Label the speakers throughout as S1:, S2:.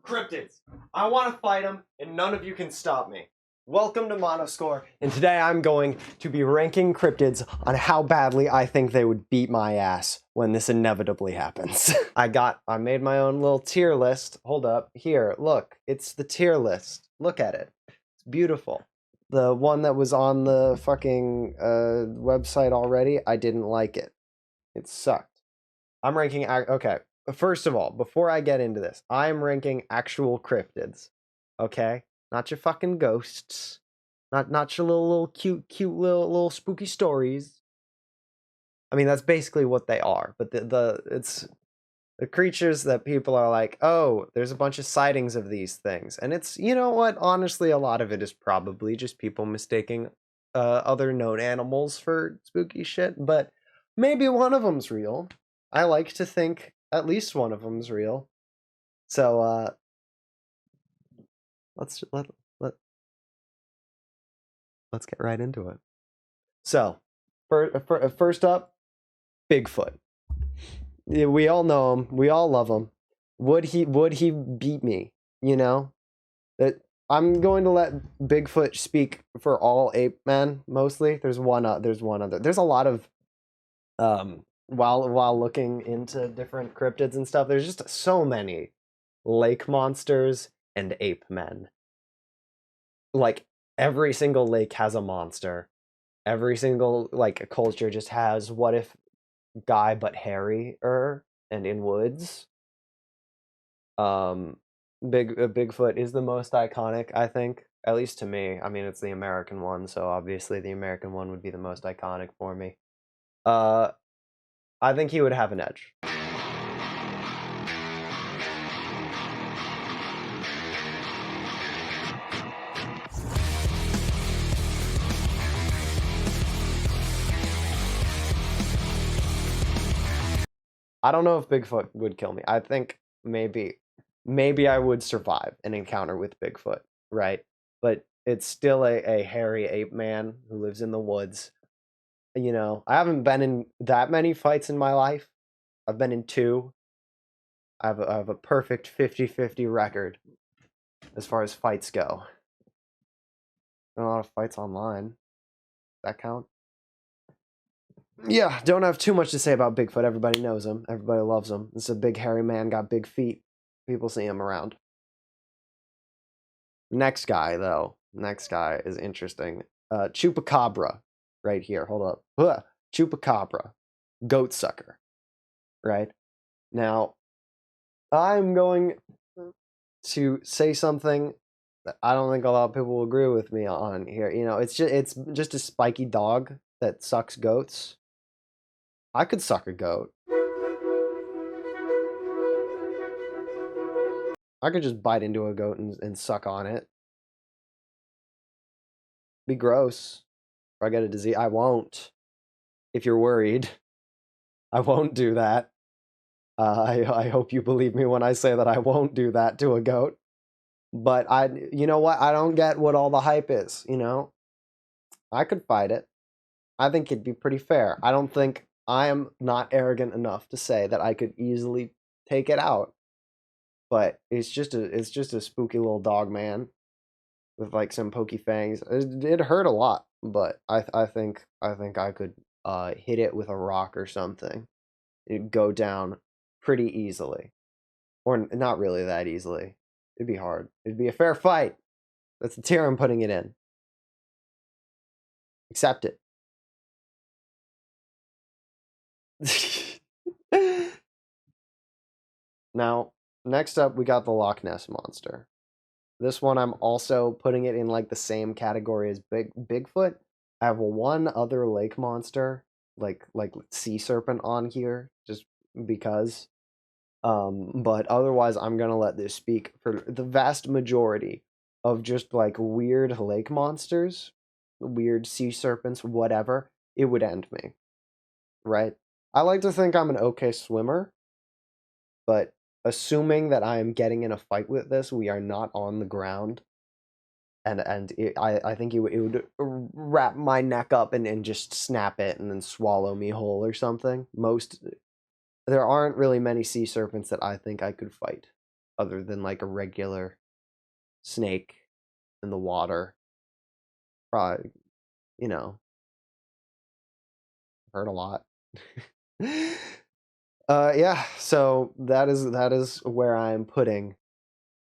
S1: Cryptids. I want to fight them, and none of you can stop me. Welcome to Monoscore, and today I'm going to be ranking cryptids on how badly I think they would beat my ass when this inevitably happens. I made my own little tier list. Hold up. Here, look. It's the tier list. Look at it. It's beautiful. The one that was on the fucking website already, I didn't like it. It sucked. I'm ranking... Okay. First of all, before I get into this, I'm ranking actual cryptids. Okay? Not your fucking ghosts. Not your little cute little spooky stories. I mean, that's basically what they are. But it's the creatures that people are like, oh, there's a bunch of sightings of these things. And it's, you know what? Honestly, a lot of it is probably just people mistaking other known animals for spooky shit. But maybe one of them's real. I like to think at least one of them's real. So let's get right into it. So first up, Bigfoot. Yeah, we all know him. We all love him. Would he beat me? You know, I'm going to let Bigfoot speak for all ape men. Mostly, there's one other. There's a lot of while looking into different cryptids and stuff, there's just so many lake monsters and ape men. Like, every single lake has a monster. Every single, like, culture just has what if guy but hairier and in woods. Bigfoot is the most iconic, I think. At least to me. I mean, it's the American one, so obviously the American one would be the most iconic for me. I think he would have an edge. I don't know if Bigfoot would kill me. I think maybe I would survive an encounter with Bigfoot, right? But it's still a hairy ape man who lives in the woods. You know, I haven't been in that many fights in my life. I've been in 2. I have a perfect 50-50 record as far as fights go. A lot of fights online. Does that count? Yeah, don't have too much to say about Bigfoot. Everybody knows him. Everybody loves him. It's a big hairy man, got big feet. People see him around. Next guy, though. Next guy is interesting. Chupacabra. Right here. Hold up. Chupacabra. Goat sucker. Right? Now, I'm going to say something that I don't think a lot of people will agree with me on here. You know, it's just a spiky dog that sucks goats. I could suck a goat. I could just bite into a goat and suck on it. Be gross. If I get a disease, I won't. If you're worried, I won't do that. I hope you believe me when I say that I won't do that to a goat. But you know what? I don't get what all the hype is, you know? I could fight it. I think it'd be pretty fair. I don't think I am not arrogant enough to say that I could easily take it out. But it's just a spooky little dog man with like some pokey fangs. It hurt a lot, but I think I could hit it with a rock or something. It'd go down pretty easily. Or not really that easily. It'd be hard. It'd be a fair fight. That's the tier I'm putting it in. Accept it. Now, next up, we got the Loch Ness Monster. This one, I'm also putting it in like the same category as Bigfoot. I have one other lake monster, like sea serpent on here, just because. But otherwise, I'm gonna let this speak for the vast majority of just like weird lake monsters, weird sea serpents, whatever. It would end me, right? I like to think I'm an okay swimmer, but assuming that I am getting in a fight with this, we are not on the ground, and I think it would wrap my neck up and just snap it and then swallow me whole or something. There aren't really many sea serpents that I think I could fight. other than like a regular snake in the water. Probably, you know, hurt a lot. Yeah, so that is where I'm putting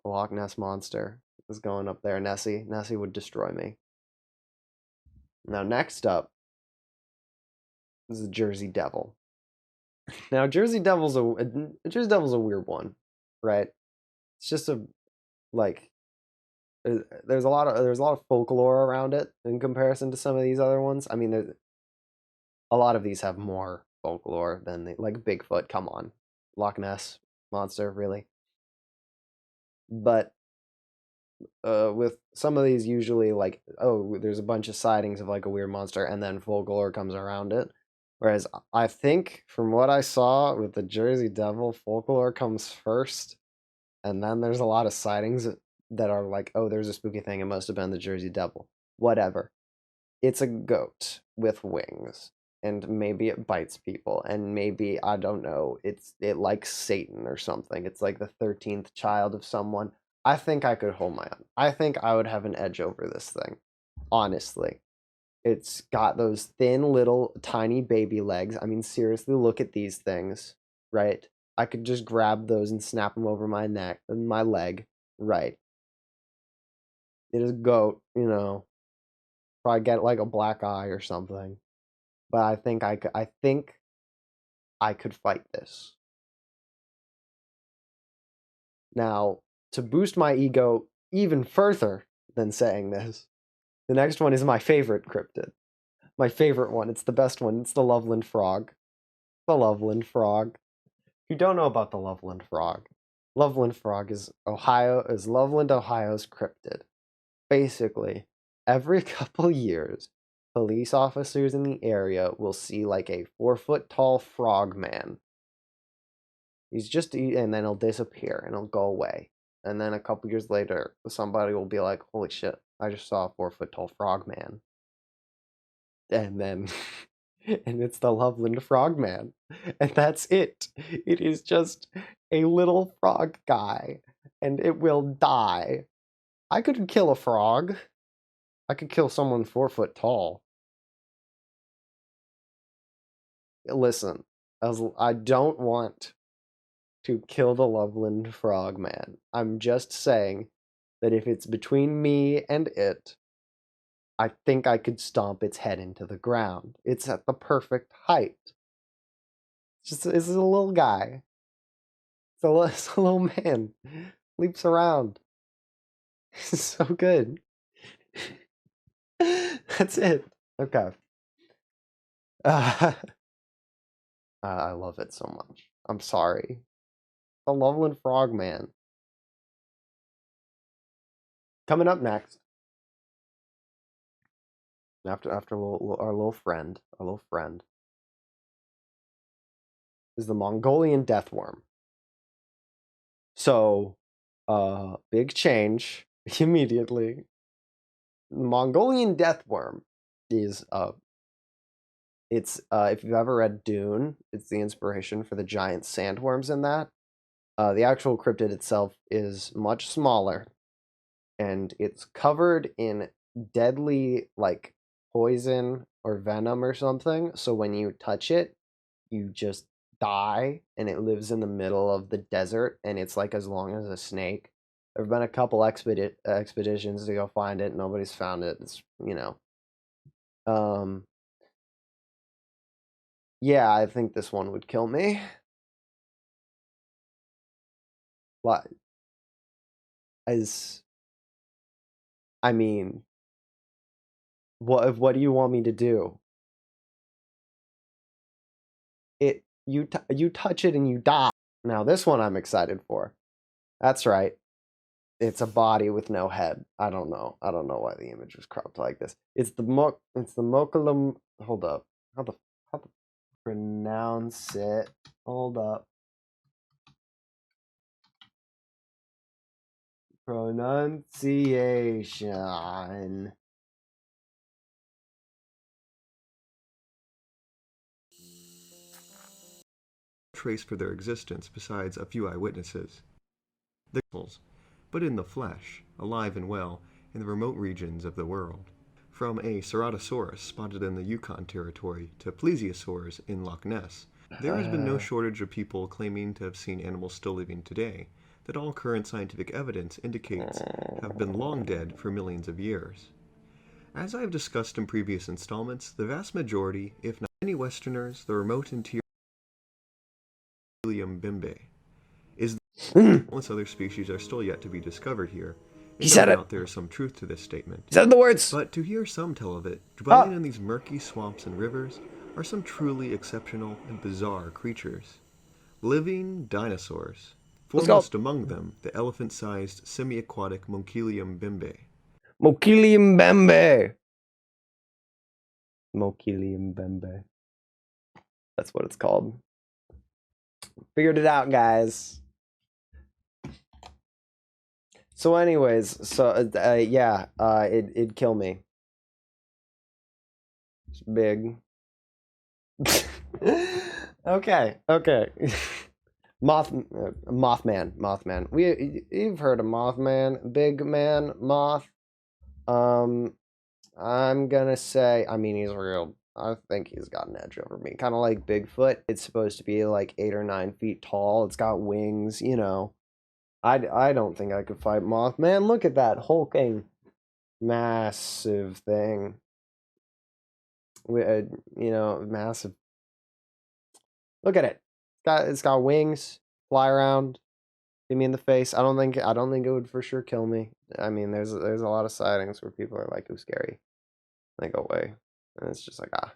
S1: the Loch Ness monster. Is going up there. Nessie would destroy me. Now next up is the Jersey Devil. Now Jersey Devil's a weird one, right? It's just a like there's a lot of folklore around it in comparison to some of these other ones. I mean, a lot of these have more folklore than like Bigfoot. Come on, Loch Ness monster, really. But with some of these, usually like, oh, there's a bunch of sightings of like a weird monster, and then folklore comes around it. Whereas I think from what I saw with the Jersey Devil, folklore comes first, and then there's a lot of sightings that are like, oh, there's a spooky thing. It must have been the Jersey Devil. Whatever. It's a goat with wings, and maybe it bites people, and maybe, I don't know, it likes Satan or something. It's like the 13th child of someone. I think I could hold my own. I think I would have an edge over this thing. Honestly. It's got those thin little tiny baby legs. I mean, seriously, look at these things, right? I could just grab those and snap them over my neck and my leg, right? It is a goat, probably get like a black eye or something. But I think I could fight this. Now, to boost my ego even further than saying this, the next one is my favorite cryptid. My favorite one. It's the best one. It's the Loveland frog. The Loveland frog. If you don't know about the Loveland frog, Loveland frog is Loveland, Ohio's cryptid. Basically, every couple years, police officers in the area will see like a 4 foot tall frog man. And then he'll disappear and he'll go away. And then a couple years later, somebody will be like, "Holy shit! I just saw a 4 foot tall frog man." And then, and it's the Loveland Frogman, and that's it. It is just a little frog guy, and it will die. I could kill a frog. I could kill someone 4 foot tall. Listen, I don't want to kill the Loveland Frogman. I'm just saying that if it's between me and it, I think I could stomp its head into the ground. It's at the perfect height. It's a little guy. It's a little man. Leaps around. So good. That's it. Okay. Uh, I love it so much. I'm sorry. The Loveland Frogman. Coming up next, after our little friend, is the Mongolian deathworm. So, big change immediately. The Mongolian deathworm is it's if you've ever read Dune, it's the inspiration for the giant sandworms in that. The actual cryptid itself is much smaller, and it's covered in deadly like poison or venom or something. So when you touch it, you just die, and it lives in the middle of the desert, and it's like as long as a snake. There have been a couple expeditions to go find it. Nobody's found it. Um, yeah, I think this one would kill me. What? As I mean, what do you want me to do? You touch it and you die. Now this one I'm excited for. That's right. It's a body with no head. I don't know. I don't know why the image was cropped like this. It's the Mokulum. Hold up. How the pronounce it? Hold up. Pronunciation.
S2: Trace for their existence besides a few eyewitnesses. the crystals, but in the flesh, alive and well in the remote regions of the world. From a Ceratosaurus spotted in the Yukon Territory to plesiosaurs in Loch Ness, there has been no shortage of people claiming to have seen animals still living today that all current scientific evidence indicates have been long dead for millions of years. As I have discussed in previous installments, the vast majority, if not many Westerners, the remote interior of bimbe is countless other species are still yet to be discovered here.
S1: He
S2: And no
S1: said it.
S2: doubt there is some truth to this statement.
S1: He said the words.
S2: But to hear some tell of it,
S1: Ah.
S2: dwelling in these murky swamps and rivers are some truly exceptional and bizarre creatures. Living dinosaurs.
S1: Let's go.
S2: Foremost among them, the elephant-sized semi-aquatic Moncilium bimbe.
S1: Moncilium bembe. Moncilium bembe. That's what it's called. Figured it out, guys. So anyways, yeah, it'd kill me. It's big. Okay. Mothman. You've heard of Mothman, big man, moth. I'm gonna say, I mean, he's real. I think he's got an edge over me. Kind of like Bigfoot. It's supposed to be like 8 or 9 feet tall. It's got wings, you know. I don't think I could fight Mothman. Look at that hulking, massive thing. You know, massive. Look at it. It's got wings. Fly around. Hit me in the face. I don't think it would for sure kill me. I mean, there's a lot of sightings where people are like, "Ooh, scary." They go away, and it's just like, ah.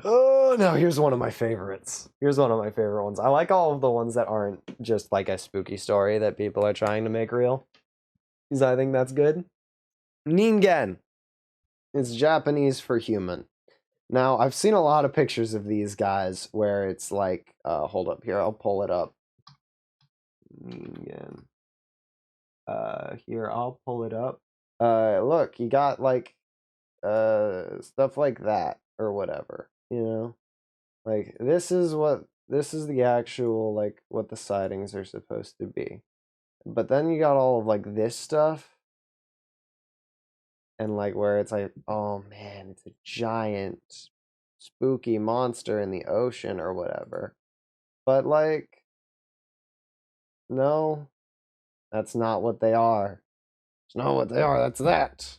S1: Oh no! Here's one of my favorites. Here's one of my favorite ones. I like all of the ones that aren't just like a spooky story that people are trying to make real, because I think that's good. Ningen. It's Japanese for human. Now, I've seen a lot of pictures of these guys where it's like, hold up here, I'll pull it up. Ningen. Here, I'll pull it up. Look, you got like, stuff like that or whatever, you know? Like, this is the actual, like, what the sightings are supposed to be. But then you got all of, like, this stuff. And, like, where it's like, oh, man, it's a giant, spooky monster in the ocean or whatever. But, like, no, that's not what they are. It's not what they are, that's that.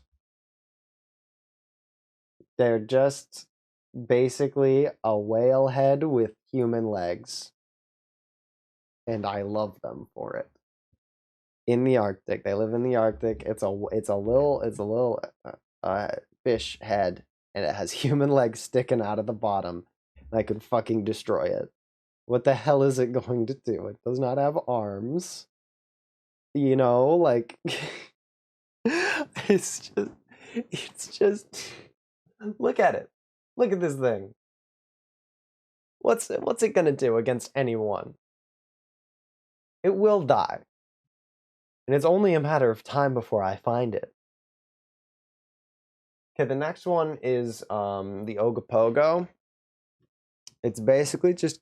S1: They're just basically a whale head with human legs. And I love them for it. In the Arctic, they live in the Arctic. It's a little fish head, and it has human legs sticking out of the bottom. And I could fucking destroy it. What the hell is it going to do? It does not have arms. You know, like it's just look at it. Look at this thing. What's it gonna do against anyone? It will die. And it's only a matter of time before I find it. Okay, the next one is the Ogopogo. It's basically just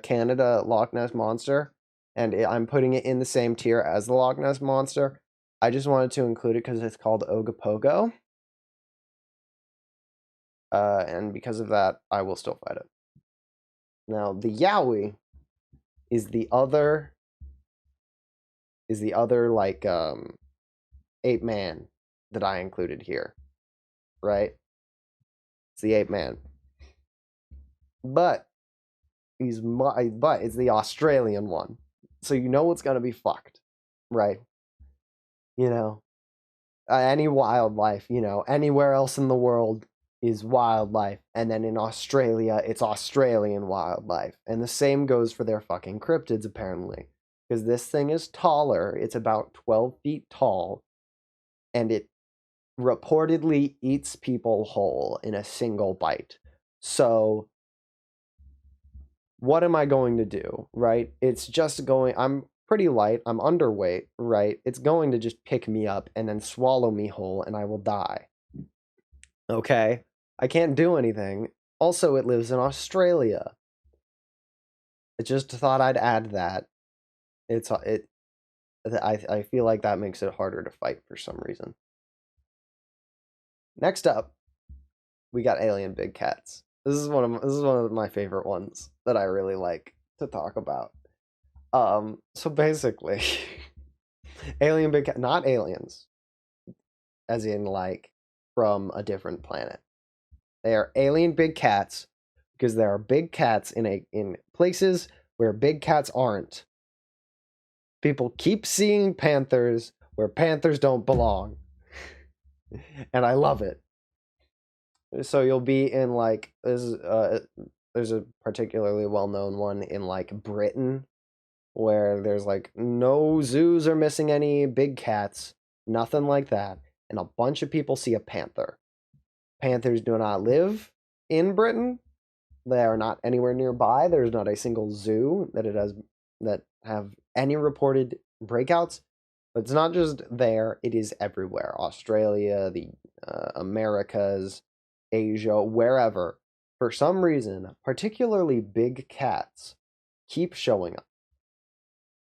S1: Canada Loch Ness Monster, and I'm putting it in the same tier as the Loch Ness Monster. I just wanted to include it because it's called Ogopogo. And because of that, I will still fight it. Now, the Yowie is the other like ape man that I included here, right? It's the ape man, but it's the Australian one, so you know it's gonna be fucked, right? You know, any wildlife, you know, anywhere else in the world is wildlife, and then in Australia, it's Australian wildlife, and the same goes for their fucking cryptids apparently. Because this thing is taller. It's about 12 feet tall. And it reportedly eats people whole in a single bite. So, what am I going to do, right? It's just going, I'm pretty light. I'm underweight, right? It's going to just pick me up and then swallow me whole and I will die. Okay? I can't do anything. Also, it lives in Australia. I just thought I'd add that. I feel like that makes it harder to fight for some reason. Next up, we got alien big cats. This is one of my favorite ones that I really like to talk about. So basically, alien big cat, not aliens, as in like from a different planet. They are alien big cats because there are big cats in places where big cats aren't. People keep seeing panthers where panthers don't belong. And I love it. So you'll be in like there's a particularly well-known one in like Britain where there's like no zoos are missing any big cats, nothing like that, and a bunch of people see a panther. Panthers do not live in Britain. They are not anywhere nearby. There's not a single zoo that have any reported breakouts. But it's not just there; it is everywhere. Australia, the Americas, Asia, wherever. For some reason, particularly big cats keep showing up.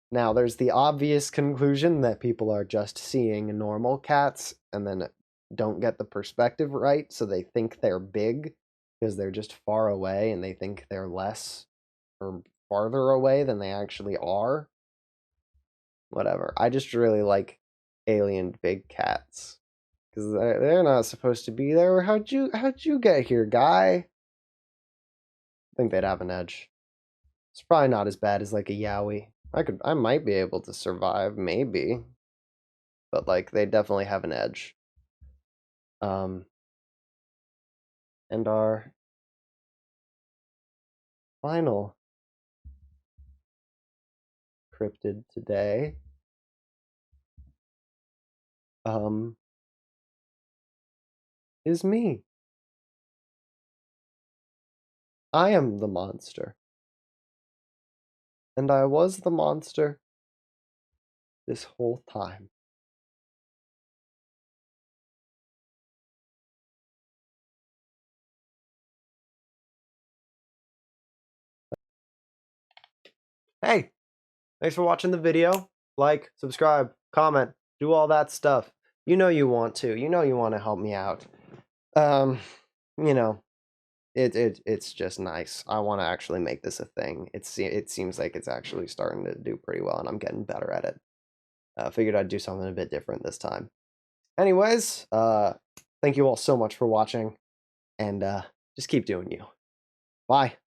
S1: Now, there's the obvious conclusion that people are just seeing normal cats and then don't get the perspective right, so they think they're big because they're just far away and they think they're less or farther away than they actually are. Whatever. I just really like alien big cats because they're not supposed to be there. How'd you get here, guy? I think they'd have an edge. It's probably not as bad as like a Yowie. I might be able to survive, maybe, but like they definitely have an edge. And our final cryptid today, is me. I am the monster. And I was the monster this whole time. Hey, thanks for watching the video. Like, subscribe, comment, do all that stuff. You know you want to. You know you want to help me out. You know, it's just nice. I want to actually make this a thing. It seems like it's actually starting to do pretty well, and I'm getting better at it. Figured I'd do something a bit different this time. Anyways, thank you all so much for watching, and just keep doing you. Bye.